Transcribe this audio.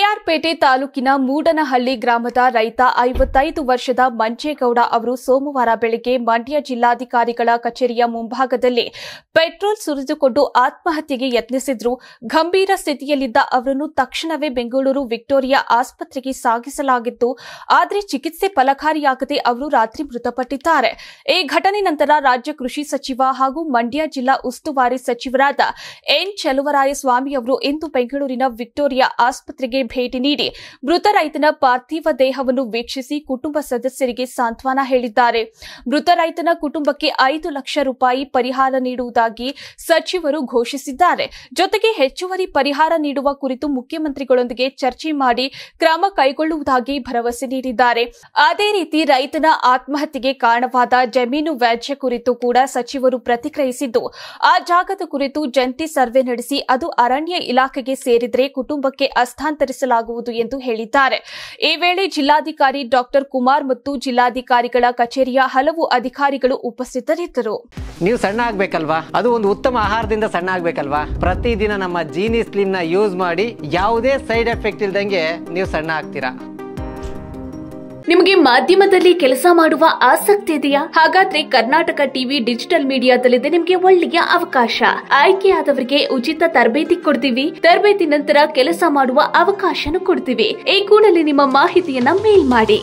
ಕೆಆರ್ಪೇಟೆ ತಾಲೂಕಿನ ಮೂಡನಹಳ್ಳಿ ಗ್ರಾಮದ ರೈತ 55 ವರ್ಷದ ಮಂಜೇಗೌಡ ಅವರು ಸೋಮವಾರ ಬೆಳಗ್ಗೆ ಮಂಡ್ಯ ಜಿಲ್ಲಾಧಿಕಾರಿಗಳ ಕಚೇರಿಯ ಮುಂಭಾಗದಲ್ಲಿ ಪೆಟ್ರೋಲ್ ಸುರಿದುಕೊಂಡು ಆತ್ಮಹತ್ಯೆಗೆ ಯತ್ನಿಸಿದ್ರು. ಗಂಭೀರ ಸ್ಥಿತಿಯಲ್ಲಿದ್ದ ಅವರನ್ನು ತಕ್ಷಣವೇ ಬೆಂಗಳೂರು ವಿಕ್ಟೋರಿಯಾ ಆಸ್ಪತ್ರೆಗೆ ಸಾಗಿಸಲಾಗಿತ್ತು. ಆದರೆ ಚಿಕಿತ್ಸೆ ಫಲಕಾರಿಯಾಗದೆ ಅವರು ರಾತ್ರಿ ಮೃತಪಟ್ಟಿದ್ದಾರೆ. ಈ ಘಟನೆ ನಂತರ ರಾಜ್ಯ ಕೃಷಿ ಸಚಿವ ಹಾಗೂ ಮಂಡ್ಯ ಜಿಲ್ಲಾ ಉಸ್ತುವಾರಿ ಸಚಿವರಾದ ಎನ್ ಚಲುವರಾಯಸ್ವಾಮಿ ಅವರು ಇಂದು ಬೆಂಗಳೂರಿನ ವಿಕ್ಟೋರಿಯಾ ಆಸ್ಪತ್ರೆಗೆ ಭೇಟಿ ನೀಡಿ ಮೃತ ರೈತನ ಪಾರ್ಥಿವ ದೇಹವನ್ನು ವೀಕ್ಷಿಸಿ ಕುಟುಂಬ ಸದಸ್ಯರಿಗೆ ಸಾಂತ್ವನ ಹೇಳಿದ್ದಾರೆ. ಮೃತ ರೈತನ ಕುಟುಂಬಕ್ಕೆ 5 ಲಕ್ಷ ರೂಪಾಯಿ ಪರಿಹಾರ ನೀಡುವುದಾಗಿ ಸಚಿವರು ಘೋಷಿಸಿದ್ದಾರೆ. ಜೊತೆಗೆ ಹೆಚ್ಚುವರಿ ಪರಿಹಾರ ನೀಡುವ ಕುರಿತು ಮುಖ್ಯಮಂತ್ರಿಗಳೊಂದಿಗೆ ಚರ್ಚೆ ಮಾಡಿ ಕ್ರಮ ಕೈಗೊಳ್ಳುವುದಾಗಿ ಭರವಸೆ ನೀಡಿದ್ದಾರೆ. ಅದೇ ರೀತಿ ರೈತನ ಆತ್ಮಹತ್ಯೆಗೆ ಕಾರಣವಾದ ಜಮೀನು ವ್ಯಾಜ್ಯ ಕುರಿತು ಕೂಡ ಸಚಿವರು ಪ್ರತಿಕ್ರಿಯಿಸಿದ್ದು, ಆ ಜಾಗದ ಕುರಿತು ಜಂಟಿ ಸರ್ವೆ ನಡೆಸಿ ಅದು ಅರಣ್ಯ ಇಲಾಖೆಗೆ ಸೇರಿದರೆ ಕುಟುಂಬಕ್ಕೆ ಹಸ್ತಾಂತರಿಸಲಾಗುವುದು ಎಂದು ಹೇಳಿದ್ದಾರೆ. ಈ ವೇಳೆ ಜಿಲ್ಲಾಧಿಕಾರಿ ಡಾಕ್ಟರ್ ಕುಮಾರ್ ಮತ್ತು ಜಿಲ್ಲಾಧಿಕಾರಿಗಳ ಕಚೇರಿಯ ಹಲವು ಅಧಿಕಾರಿಗಳು ಉಪಸ್ಥಿತರಿದ್ದರು. ನೀವು ಸಣ್ಣ ಆಗ್ಬೇಕಲ್ವಾ, ಅದು ಒಂದು ಉತ್ತಮ ಆಹಾರದಿಂದ ಸಣ್ಣ ಆಗ್ಬೇಕಲ್ವಾ. ಪ್ರತಿದಿನ ನಮ್ಮ ಜೀನಿ ಸ್ಲಿಮ್ ನ ಯೂಸ್ ಮಾಡಿ ಯಾವುದೇ ಸೈಡ್ ಎಫೆಕ್ಟ್ ಇಲ್ದಂಗೆ ನೀವು ಸಣ್ಣ ಆಗ್ತೀರಾ. ನಿಮಗೆ ಮಾಧ್ಯಮದಲ್ಲಿ ಕೆಲಸ ಮಾಡುವ ಆಸಕ್ತಿ ಇದೆಯಾ? ಹಾಗಾದ್ರೆ ಕರ್ನಾಟಕ ಟಿವಿ ಡಿಜಿಟಲ್ ಮೀಡಿಯಾದಲ್ಲಿದೆ ನಿಮಗೆ ಒಳ್ಳೆಯ ಅವಕಾಶ. ಆಯ್ಕೆಯಾದವರಿಗೆ ಉಚಿತ ತರಬೇತಿ ಕೊಡ್ತೀವಿ. ತರಬೇತಿ ನಂತರ ಕೆಲಸ ಮಾಡುವ ಅವಕಾಶನೂ ಕೊಡ್ತೀವಿ. ಈ ಕೂಡಲೇ ನಿಮ್ಮ ಮಾಹಿತಿಯನ್ನ ಮೇಲ್ ಮಾಡಿ.